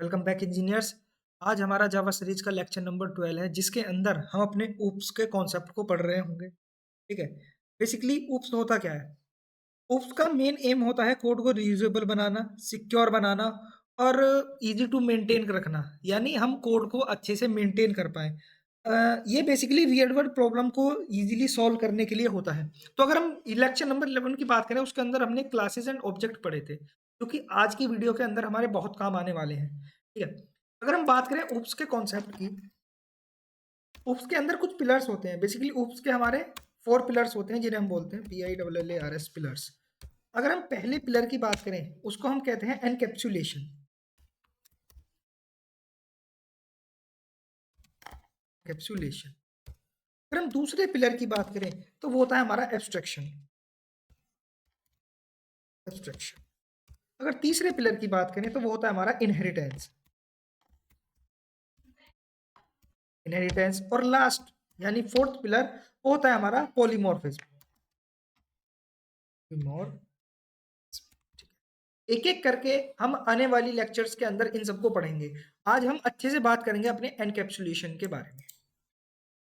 Welcome back engineers. आज हमारा जावा series का लेक्चर नंबर 12 है, जिसके अंदर हम अपने ऊप्स के कॉन्सेप्ट को पढ़ रहे होंगे। ठीक है। बेसिकली ऊप्स होता क्या है? ऊप्स का मेन एम होता है कोड को रीयूजेबल बनाना, सिक्योर बनाना और इजी टू मेंटेन रखना, यानी हम कोड को अच्छे से मेंटेन कर पाए। ये बेसिकली रियल वर्ल्ड प्रॉब्लम को इजीली सॉल्व करने के लिए होता है। तो अगर हम लेक्चर नंबर 11 की बात करें, उसके अंदर हमने क्लासेस एंड ऑब्जेक्ट पढ़े थे, जो कि आज की वीडियो के अंदर हमारे बहुत काम आने वाले हैं। ठीक है। अगर हम बात करें ऊप्स के कॉन्सेप्ट की, ऊप्स के अंदर कुछ पिलर्स होते हैं। बेसिकली ऊप्स के हमारे 4 पिलर्स होते हैं, जिन्हें हम बोलते हैं PILLARS पिलर्स। अगर हम पहले पिलर की बात करें, उसको हम कहते हैं एनकैप्सुलेशन। कैप्सुलेशन। अगर हम दूसरे पिलर की बात करें, तो वो होता है हमारा एब्स्ट्रैक्शन। एब्स्ट्रैक्शन। अगर तीसरे पिलर की बात करें, तो वो होता है हमारा इनहेरिटेंस। इनहेरिटेंस। और लास्ट यानी फोर्थ पिलर, वो होता है हमारा पॉलीमॉर्फिज्म। एक एक करके हम आने वाली लेक्चर्स के अंदर इन सबको पढ़ेंगे। आज हम अच्छे से बात करेंगे अपने एनकैप्सुलेशन के बारे में।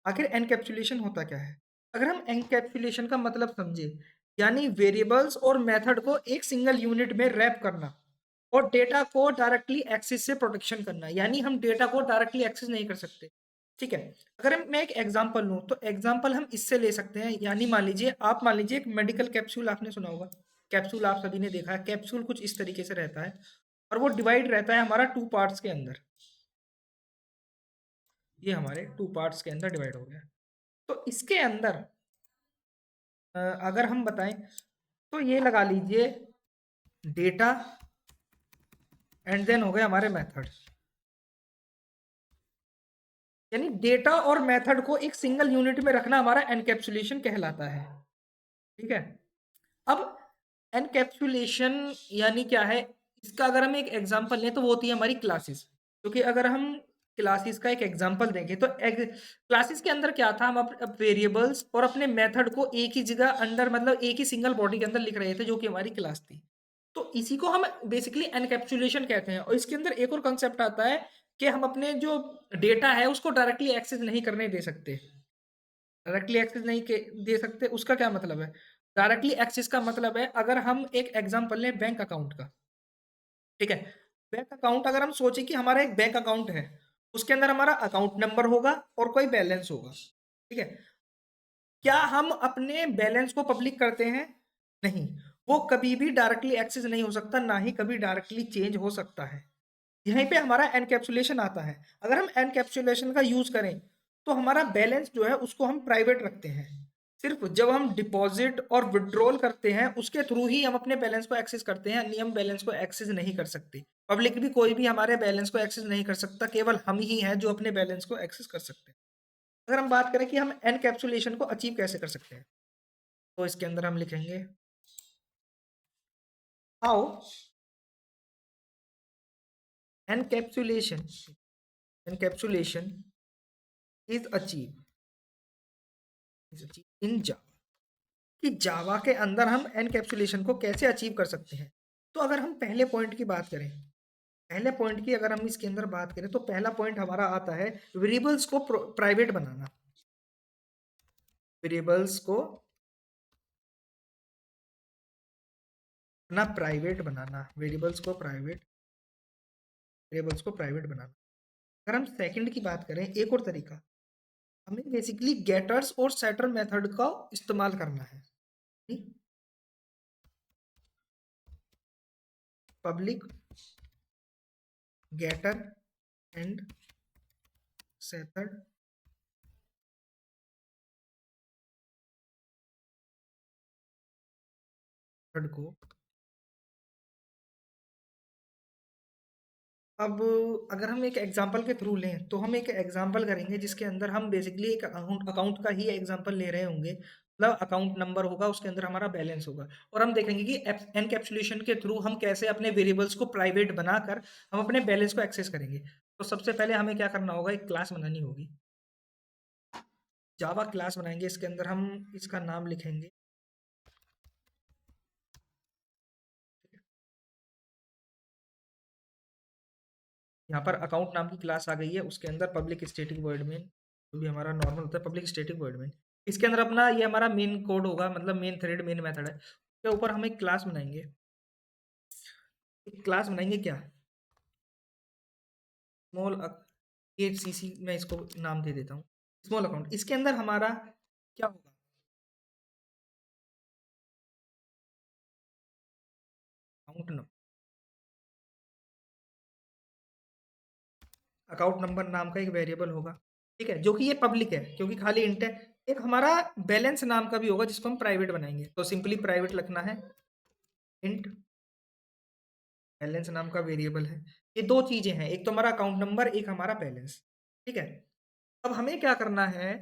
आखिर एनकैप्सुलेशन होता क्या है? अगर हम एनकैप्सुलेशन का मतलब समझे, यानी वेरिएबल्स और मेथड को एक सिंगल यूनिट में रैप करना और डेटा को डायरेक्टली एक्सेस से प्रोटेक्शन करना, यानी हम डेटा को डायरेक्टली एक्सेस नहीं कर सकते। ठीक है। अगर मैं एक एग्जांपल लूं, तो एग्जांपल हम इससे ले सकते हैं। यानी मान लीजिए एक मेडिकल कैप्सूल आपने सुना होगा। कैप्सूल आप सभी ने देखा है। कैप्सूल कुछ इस तरीके से रहता है और वो डिवाइड रहता है हमारा 2 पार्ट्स के अंदर। ये हमारे 2 पार्ट्स के अंदर डिवाइड हो गया। तो इसके अंदर अगर हम बताएं, तो ये लगा लीजिए डेटा एंड देन हो गए हमारे मेथड। यानी डेटा और मेथड को एक सिंगल यूनिट में रखना हमारा एनकैप्सुलेशन कहलाता है। ठीक है। अब एनकैप्सुलेशन यानी क्या है? इसका अगर हम एक एग्जांपल लें, तो वो होती है हमारी क्लासेस। क्योंकि अगर हम क्लासेस का एक एग्जांपल देंगे, तो क्लासेस के अंदर क्या था? हम वेरिएबल्स और अपने मेथड को एक ही जगह अंडर, मतलब एक ही सिंगल बॉडी के अंदर लिख रहे थे, जो कि हमारी क्लास थी। तो इसी को हम बेसिकली एनकैप्सुलेशन कहते हैं। और इसके अंदर एक और कंसेप्ट आता है कि हम अपने जो डेटा है उसको डायरेक्टली एक्सेस नहीं करने दे सकते। डायरेक्टली एक्सेस नहीं दे सकते, उसका क्या मतलब है? डायरेक्टली एक्सेस का मतलब है, अगर हम एक एग्जांपल लें बैंक अकाउंट का। ठीक है। बैंक अकाउंट, अगर हम सोचे कि हमारा एक बैंक अकाउंट है, उसके अंदर हमारा अकाउंट नंबर होगा और कोई बैलेंस होगा। ठीक है। क्या हम अपने बैलेंस को पब्लिक करते हैं? नहीं। वो कभी भी डायरेक्टली एक्सेस नहीं हो सकता, ना ही कभी डायरेक्टली चेंज हो सकता है। यहीं पे हमारा एनकैप्सुलेशन आता है। अगर हम एनकैप्सुलेशन का यूज करें, तो हमारा बैलेंस जो है उसको हम प्राइवेट रखते हैं। सिर्फ जब हम डिपॉजिट और विड्रॉल करते हैं, उसके थ्रू ही हम अपने बैलेंस को एक्सेस करते हैं, अन्य हम बैलेंस को एक्सेस नहीं कर सकते। पब्लिक भी कोई भी हमारे बैलेंस को एक्सेस नहीं कर सकता, केवल हम ही हैं जो अपने बैलेंस को एक्सेस कर सकते हैं। अगर हम बात करें कि हम एनकैप्सुलेशन को अचीव कैसे कर सकते हैं, तो इसके अंदर हम लिखेंगे how encapsulation encapsulation is achieve in Java. कि जावा के अंदर हम एनकैप्सुलेशन को कैसे अचीव कर सकते हैं। तो अगर हम पहले पॉइंट की बात करें, पहले पॉइंट की अगर हम इसके अंदर बात करें, तो पहला पॉइंट हमारा आता है वेरिएबल्स को प्राइवेट बनाना। वेरिएबल्स को ना प्राइवेट बनाना, वेरिएबल्स को प्राइवेट बनाना। अगर हम सेकंड की बात करें, एक और तरीका, हमें बेसिकली गेटर्स और सेटर मेथड का इस्तेमाल करना है। Public getter and setter method को। अब अगर हम एक एग्जांपल के थ्रू लें, तो हम एक एग्जांपल करेंगे जिसके अंदर हम बेसिकली एक अकाउंट अकाउंट का ही एग्जांपल ले रहे होंगे। मतलब अकाउंट नंबर होगा, उसके अंदर हमारा बैलेंस होगा, और हम देखेंगे कि एनकैप्सुलेशन के थ्रू हम कैसे अपने वेरिएबल्स को प्राइवेट बनाकर हम अपने बैलेंस को एक्सेस करेंगे। तो सबसे पहले हमें क्या करना होगा? एक क्लास बनानी होगी। जावा क्लास बनाएंगे, इसके अंदर हम इसका नाम लिखेंगे यहाँ पर अकाउंट नाम की क्लास आ गई है, उसके अंदर पब्लिक स्टैटिक वॉइड मेन, जो भी हमारा नॉर्मल होता है पब्लिक स्टैटिक वॉइड मेन, इसके अंदर अपना ये हमारा मेन कोड होगा, मतलब मेन थ्रेड मेन मेथड है। इसके ऊपर हम एक क्लास बनाएंगे, एक क्लास बनाएंगे क्या, स्मॉल एट सी सी, मैं इसको नाम दे देता हूँ स्मॉल अकाउंट। इसके अंदर हमारा क्या होगा, अकाउंट नंबर, अकाउंट नंबर नाम का एक वेरिएबल होगा, ठीक है, जो कि ये पब्लिक है क्योंकि खाली इंट है। एक हमारा बैलेंस नाम का भी होगा जिसको हम प्राइवेट बनाएंगे, तो सिंपली प्राइवेट लिखना है, इंट बैलेंस नाम का वेरिएबल है। ये दो चीजें हैं, एक तो हमारा अकाउंट नंबर, एक हमारा बैलेंस, ठीक है। अब हमें क्या करना है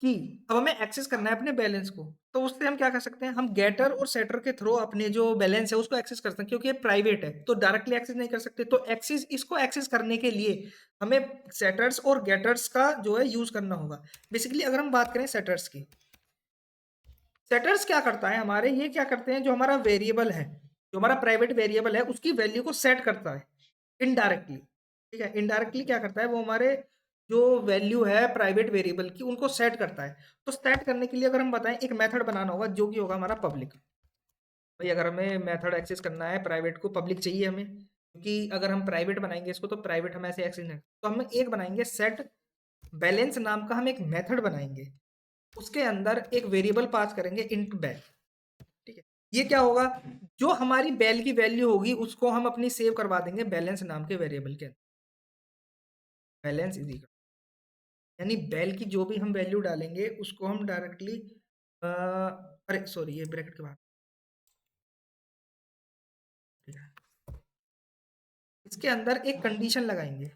कि अब हमें एक्सेस करना है अपने बैलेंस को, तो उससे हम क्या कर सकते हैं, हम गेटर और सेटर के थ्रू अपने जो बैलेंस है उसको एक्सेस कर सकते हैं, क्योंकि ये प्राइवेट है तो डायरेक्टली एक्सेस नहीं कर सकते। तो एक्सेस, इसको एक्सेस करने के लिए हमें सेटर्स और गेटर्स का जो है यूज करना होगा। बेसिकली अगर हम बात करें सेटर्स की, सेटर्स क्या करता है हमारे, ये क्या करते हैं, जो हमारा वेरिएबल है, जो हमारा प्राइवेट वेरिएबल है उसकी वैल्यू को सेट करता है इनडायरेक्टली, ठीक है। इनडायरेक्टली क्या करता है, वो हमारे जो वैल्यू है प्राइवेट वेरिएबल की उनको सेट करता है। तो सेट करने के लिए अगर हम बताएं, एक मेथड बनाना होगा जो कि होगा हमारा पब्लिक। भाई अगर हमें मेथड एक्सेस करना है प्राइवेट को, पब्लिक चाहिए हमें, क्योंकि अगर हम प्राइवेट बनाएंगे इसको तो प्राइवेट हम ऐसे एक्सेस नहीं, तो हम एक बनाएंगे सेट बैलेंस नाम का, हम एक मेथड बनाएंगे, उसके अंदर एक वेरिएबल पास करेंगे इंट बैल, ठीक है। ये क्या होगा, जो हमारी बैल की वैल्यू होगी उसको हम अपनी सेव करवा देंगे बैलेंस नाम के वेरिएबल के अंदर, बैलेंस इज इक्वल, यानी बैल की जो भी हम वैल्यू डालेंगे उसको हम डायरेक्टली, अरे सॉरी ये ब्रैकेट के बाद, ठीक है, इसके अंदर एक कंडीशन लगाएंगे,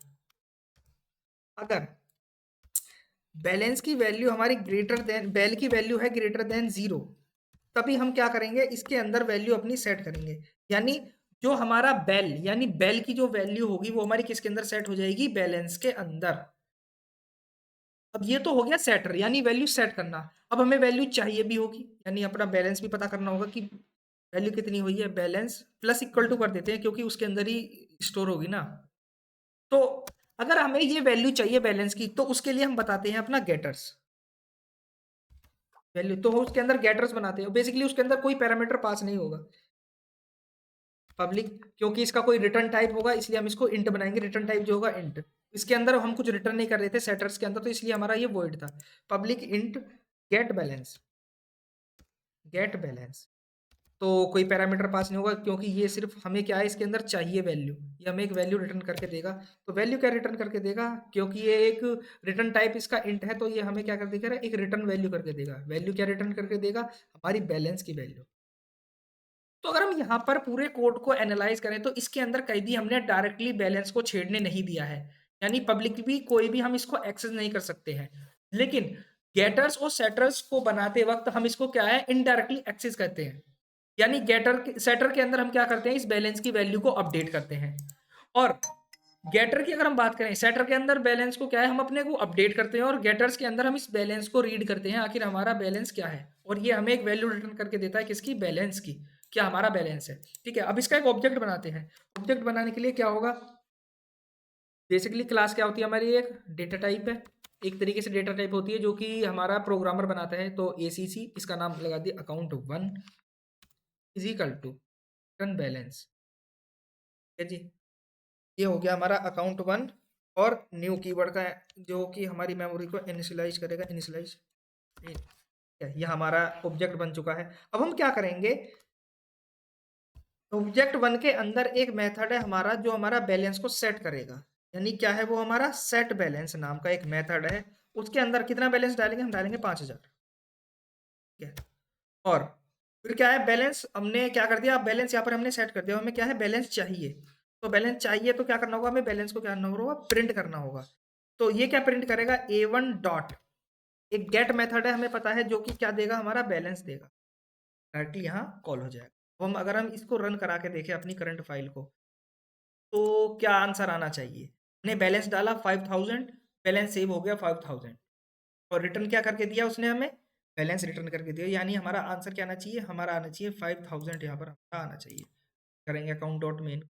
अगर बैलेंस की वैल्यू हमारी ग्रेटर देन, बैल की वैल्यू है ग्रेटर देन 0, तभी हम क्या करेंगे, इसके अंदर वैल्यू अपनी सेट करेंगे। यानी जो हमारा बैल, यानी बैल की जो वैल्यू होगी वो हमारी किसके अंदर सेट हो जाएगी, बैलेंस के अंदर। अब ये तो हो गया सेटर, यानी वैल्यू सेट करना। अब हमें वैल्यू चाहिए भी होगी, यानी अपना बैलेंस भी पता करना होगा कि वैल्यू कितनी हुई है, बैलेंस प्लस इक्वल टू कर देते हैं क्योंकि उसके अंदर ही स्टोर होगी ना। तो अगर हमें ये वैल्यू चाहिए बैलेंस की, तो उसके लिए हम बताते हैं अपना गेटर्स वैल्यू, तो उसके अंदर गेटर्स बनाते हैं। बेसिकली उसके अंदर कोई पैरामीटर पास नहीं होगा पब्लिक, क्योंकि इसका कोई रिटर्न टाइप होगा, इसलिए हम इसको इंट बनाएंगे, रिटर्न टाइप जो होगा इंट। इसके अंदर हम कुछ रिटर्न नहीं कर रहे थे सेटर्स के अंदर, तो इसलिए हमारा ये वॉइड था, public int get balance, get balance. तो कोई पैरामीटर पास नहीं होगा क्योंकि ये सिर्फ हमें क्या है, इसके अंदर चाहिए वैल्यू, ये हमें एक वैल्यू रिटर्न करके देगा। तो वैल्यू क्या रिटर्न करके देगा, क्योंकि ये एक रिटर्न टाइप इसका इंट है, तो ये हमें क्या कर देगा, एक रिटर्न वैल्यू करके देगा। वैल्यू क्या रिटर्न करके देगा, हमारी बैलेंस की वैल्यू। तो अगर हम यहाँ पर पूरे कोड को एनालाइज करें तो इसके अंदर कहीं भी हमने डायरेक्टली बैलेंस को छेड़ने नहीं दिया है, यानी पब्लिक भी कोई भी हम इसको एक्सेस नहीं कर सकते हैं। लेकिन गेटर्स और सेटर्स को बनाते वक्त हम इसको क्या है, इनडायरेक्टली एक्सेस करते हैं। यानी गेटर सेटर के अंदर हम क्या करते हैं, इस बैलेंस की वैल्यू को अपडेट करते हैं। और गेटर की अगर हम बात करें, सेटर के अंदर बैलेंस को क्या है, हम अपने को अपडेट करते हैं, और गेटर्स के अंदर हम इस बैलेंस को रीड करते हैं आखिर हमारा बैलेंस क्या है, और ये हमें एक वैल्यू रिटर्न करके देता है किसकी, बैलेंस की, क्या हमारा बैलेंस है। ठीक है, अब इसका एक ऑब्जेक्ट बनाते हैं। ऑब्जेक्ट बनाने के लिए क्या होगा, बेसिकली क्लास क्या होती है हमारी, एक डेटा टाइप है, एक तरीके से डेटा टाइप होती है जो कि हमारा प्रोग्रामर बनाता है। तो ACC, इसका नाम लगा दिया account 1 is equal to return balance, ठीक है जी। ये हो गया हमारा अकाउंट 1, और न्यू कीवर्ड का जो कि हमारी मेमोरी को इनिशियलाइज करेगा, इनिशियलाइज, ये हमारा ऑब्जेक्ट बन चुका है। अब हम क्या करेंगे, ऑब्जेक्ट 1 के अंदर एक मेथड है हमारा जो हमारा बैलेंस को सेट करेगा, यानी क्या है वो, हमारा सेट बैलेंस नाम का एक मेथड है। उसके अंदर कितना बैलेंस डालेंगे, हम डालेंगे 5000, ठीक है। और फिर क्या है, बैलेंस हमने क्या कर दिया, बैलेंस यहाँ पर हमने सेट कर दिया, हमें क्या है, बैलेंस चाहिए। तो बैलेंस चाहिए तो क्या करना होगा, हमें बैलेंस को क्या करना होगा, प्रिंट करना होगा। तो ये क्या प्रिंट करेगा, A1 डॉट, एक गेट मेथड है हमें पता है, जो कि क्या देगा, हमारा बैलेंस देगा, डायरेक्टली यहाँ कॉल हो जाएगा। तो हम अगर हम इसको रन करा के देखें अपनी करंट फाइल को, तो क्या आंसर आना चाहिए, हमने बैलेंस डाला 5000, बैलेंस सेव हो गया 5000, और रिटर्न क्या करके दिया उसने हमें, बैलेंस रिटर्न करके दिया। यानी हमारा आंसर क्या आना चाहिए, हमारा आना चाहिए 5000, यहाँ पर हमारा आना चाहिए। करेंगे account dot main,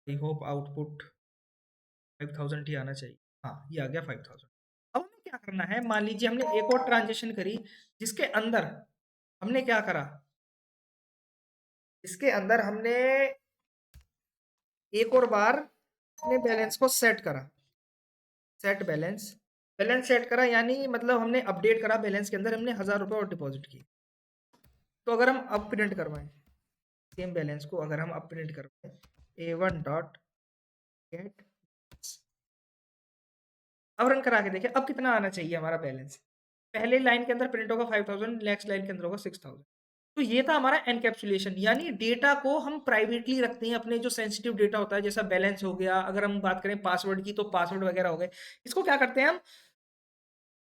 I hope output 5000 ही आना चाहिए। हाँ, ये आ गया 5000। अब हमें क्या करना है, मान लीजिए हमने एक और ट्रांजेक्शन करी जिसके अंदर हमने क्या करा, इसके अंदर हमने एक और बार अपने बैलेंस को सेट करा, सेट बैलेंस, बैलेंस सेट करा यानी मतलब हमने अपडेट करा बैलेंस के अंदर, हमने 1000 रुपये और डिपॉजिट किए। तो अगर हम अब प्रिंट करवाएं सेम बैलेंस को, अगर हम अब प्रिंट करवाएं A1 डॉट गेट, अब रन करा के देखें अब कितना आना चाहिए हमारा बैलेंस। पहले लाइन के अंदर प्रिंट होगा 5000, नेक्स्ट लाइन के अंदर होगा 6000। तो ये था हमारा एनकैप्सुलेशन, यानी डेटा को हम प्राइवेटली रखते हैं, अपने जो सेंसिटिव डेटा होता है जैसा बैलेंस हो गया, अगर हम बात करें पासवर्ड की तो पासवर्ड वगैरह हो गए, इसको क्या करते हैं हम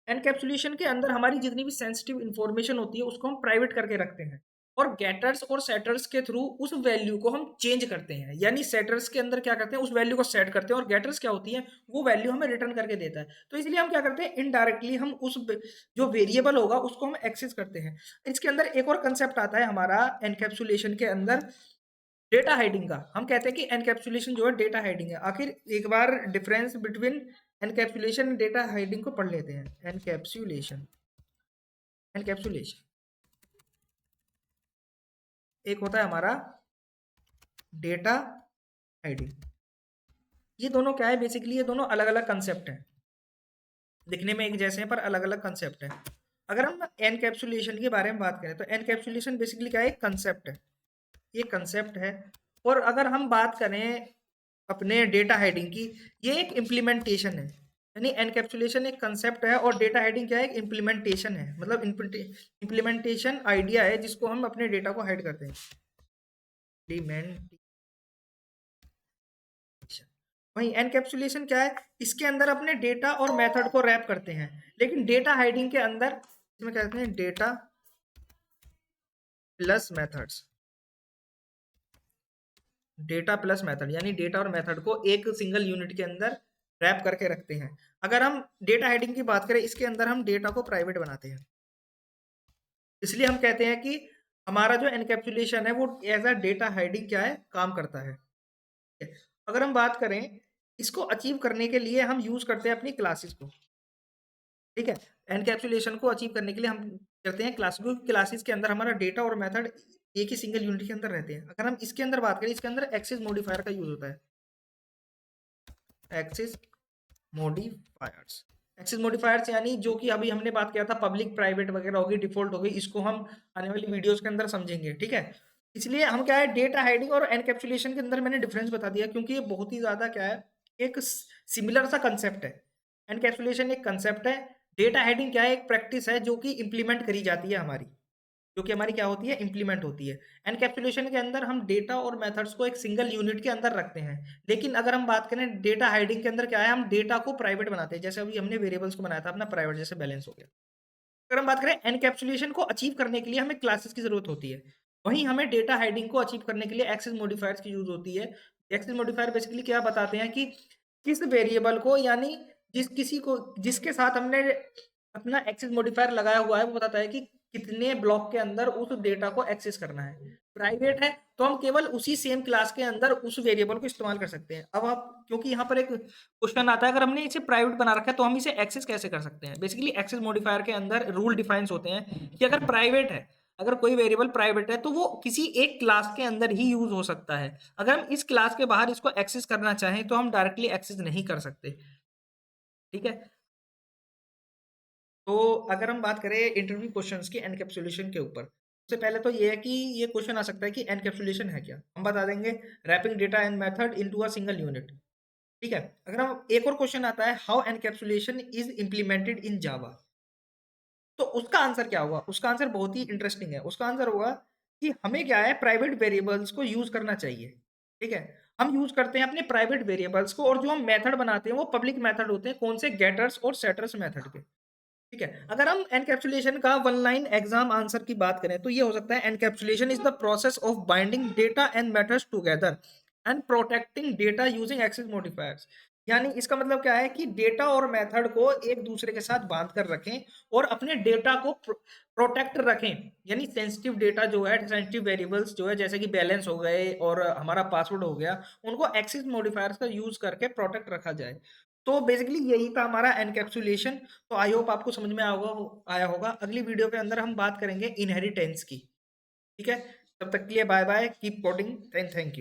एनकैप्सुलेशन के अंदर हमारी जितनी भी सेंसिटिव इन्फॉर्मेशन होती है उसको हम प्राइवेट करके रखते हैं, और गेटर्स और सेटर्स के थ्रू उस वैल्यू को हम चेंज करते हैं। यानी सेटर्स के अंदर क्या करते हैं, उस वैल्यू को सेट करते हैं, और गेटर्स क्या होती है, वो वैल्यू हमें रिटर्न करके देता है। तो इसलिए हम क्या करते हैं, इनडायरेक्टली हम उस जो वेरिएबल होगा उसको हम एक्सेस करते हैं। इसके अंदर एक और कंसेप्ट आता है हमारा एनकैप्सुलेशन के अंदर, डेटा हाइडिंग का। हम कहते हैं कि एनकैप्सुलेशन जो है डेटा हाइडिंग है। आखिर एक बार difference between encapsulation and data hiding को पढ़ लेते हैं। एनकैप्सुलेशन, एनकैप्सुलेशन एक होता है हमारा डेटा हाइडिंग। ये दोनों क्या है, बेसिकली ये दोनों अलग अलग कंसेप्ट हैं, दिखने में एक जैसे हैं पर अलग अलग कंसेप्ट हैं। अगर हम एनकैप्सुलेशन के बारे में बात करें तो एनकैप्सुलेशन बेसिकली क्या है, एक कंसेप्ट है, ये कंसेप्ट है। और अगर हम बात करें अपने डेटा हाइडिंग की, ये एक इम्प्लीमेंटेशन है। यानी एनकैप्सुलेशन एक कंसेप्ट है और डेटा हाइडिंग क्या है, एक इम्प्लीमेंटेशन है। मतलब इम्प्लीमेंटेशन आइडिया है जिसको हम अपने डेटा को हाइड करते हैं। वहीं एनकैप्सुलेशन क्या है, इसके अंदर अपने डेटा और मेथड को रैप करते हैं। लेकिन डेटा हाइडिंग के अंदर इसमें कहते हैं data plus methods, data plus method, यानी डेटा और मेथड को एक सिंगल यूनिट के अंदर रैप करके रखते हैं। अगर हम डेटा हाइडिंग की बात करें, इसके अंदर हम डेटा को प्राइवेट बनाते हैं। इसलिए हम कहते हैं कि हमारा जो एनकैप्सुलेशन है वो एज अ डेटा हाइडिंग क्या है, काम करता है। अगर हम बात करें, इसको अचीव करने के लिए हम यूज करते हैं अपनी क्लासेस को। ठीक है, एनकैप्सुलेशन को अचीव करने के लिए हम करते हैं क्लास, क्योंकि क्लासेस के अंदर हमारा डेटा और मेथड एक ही सिंगल यूनिट के अंदर रहते हैं। अगर हम इसके अंदर बात करें, इसके अंदर एक्सेस मॉडिफायर का यूज होता है। एक्सेस मॉडिफायर्स, एक्सेस मॉडिफायर्स यानी जो कि अभी हमने बात किया था, पब्लिक प्राइवेट वगैरह होगी, डिफॉल्ट होगी, इसको हम आने वाली वीडियोस के अंदर समझेंगे। ठीक है, इसलिए हम क्या है, डेटा हाइडिंग और एनकैप्सुलेशन के अंदर मैंने डिफरेंस बता दिया, क्योंकि ये बहुत ही ज्यादा क्या है, एक सिमिलर सा कंसेप्ट है। एनकैप्सुलेशन एक कंसेप्ट है, डेटा हाइडिंग क्या है, एक प्रैक्टिस है जो कि इंप्लीमेंट करी जाती है हमारी, जो कि हमारी क्या होती है, इंप्लीमेंट होती है। एनकैप्सुलेशन के अंदर हम डेटा और मेथड्स को एक सिंगल यूनिट के अंदर रखते हैं। लेकिन अगर हम बात करें डेटा हाइडिंग के अंदर क्या है, हम डेटा को प्राइवेट बनाते हैं, जैसे अभी हमने वेरिएबल्स को बनाया था अपना प्राइवेट, जैसे बैलेंस हो गया। अगर हम बात करें एनकैप्सुलेशन को अचीव करने के लिए हमें क्लासेस की जरूरत होती है, वहीं हमें डेटा हाइडिंग को अचीव करने के लिए एक्सेस मॉडिफायर्स की यूज होती है। एक्सेस मॉडिफायर बेसिकली क्या बताते हैं कि किस वेरिएबल को, यानी जिस किसी को जिसके साथ हमने अपना एक्सेस मॉडिफायर लगाया हुआ है, वो बताता है कि कितने ब्लॉक के अंदर उस डेटा को एक्सेस करना है। प्राइवेट है तो हम केवल उसी सेम क्लास के अंदर उस वेरिएबल को इस्तेमाल कर सकते हैं। अब आप, क्योंकि यहाँ पर एक क्वेश्चन आता है, अगर हमने इसे प्राइवेट बना रखा है तो हम इसे एक्सेस कैसे कर सकते हैं। बेसिकली एक्सेस मॉडिफायर के अंदर रूल डिफाइंस होते हैं कि अगर प्राइवेट है, अगर कोई वेरिएबल प्राइवेट है तो वो किसी एक क्लास के अंदर ही यूज हो सकता है। अगर हम इस क्लास के बाहर इसको एक्सेस करना चाहें तो हम डायरेक्टली एक्सेस नहीं कर सकते। ठीक है, तो अगर हम बात करें इंटरव्यू क्वेश्चंस की एनकैप्सुलेशन के ऊपर, सबसे पहले तो ये है कि ये क्वेश्चन आ सकता है कि एनकैप्सुलेशन है क्या, हम बता देंगे wrapping data and method into a single unit. ठीक है, अगर हम एक और क्वेश्चन आता है, how encapsulation is implemented in Java, तो उसका आंसर क्या होगा, उसका आंसर बहुत ही इंटरेस्टिंग है। उसका आंसर होगा कि हमें क्या है, प्राइवेट वेरिएबल्स को यूज करना चाहिए। ठीक है, हम यूज करते हैं अपने प्राइवेट वेरिएबल्स को, और जो हम मेथड बनाते हैं वो पब्लिक मेथड होते हैं, कौन से, गेटर्स और सेटर्स मेथड के। ठीक है, अगर हम एनकैप्सुलेशन का वन लाइन एग्जाम आंसर की बात करें तो ये हो सकता है, encapsulation is the process of binding data and matters together and protecting data using access modifiers. यानी इसका मतलब क्या है कि डेटा और मेथड को एक दूसरे के साथ बांध कर रखें और अपने डेटा को प्रोटेक्ट रखें। यानी सेंसिटिव डेटा जो है, सेंसिटिव वेरिएबल्स जो है, जैसे कि बैलेंस हो गए और हमारा पासवर्ड हो गया, उनको एक्सेस मॉडिफायर्स का यूज करके प्रोटेक्ट रखा जाए। तो बेसिकली यही था हमारा एनकैप्सुलेशन। तो आई होप आपको समझ में आया होगा। अगली वीडियो के अंदर हम बात करेंगे इनहेरिटेंस की। ठीक है, तब तक के लिए bye bye, keep coding and thank you.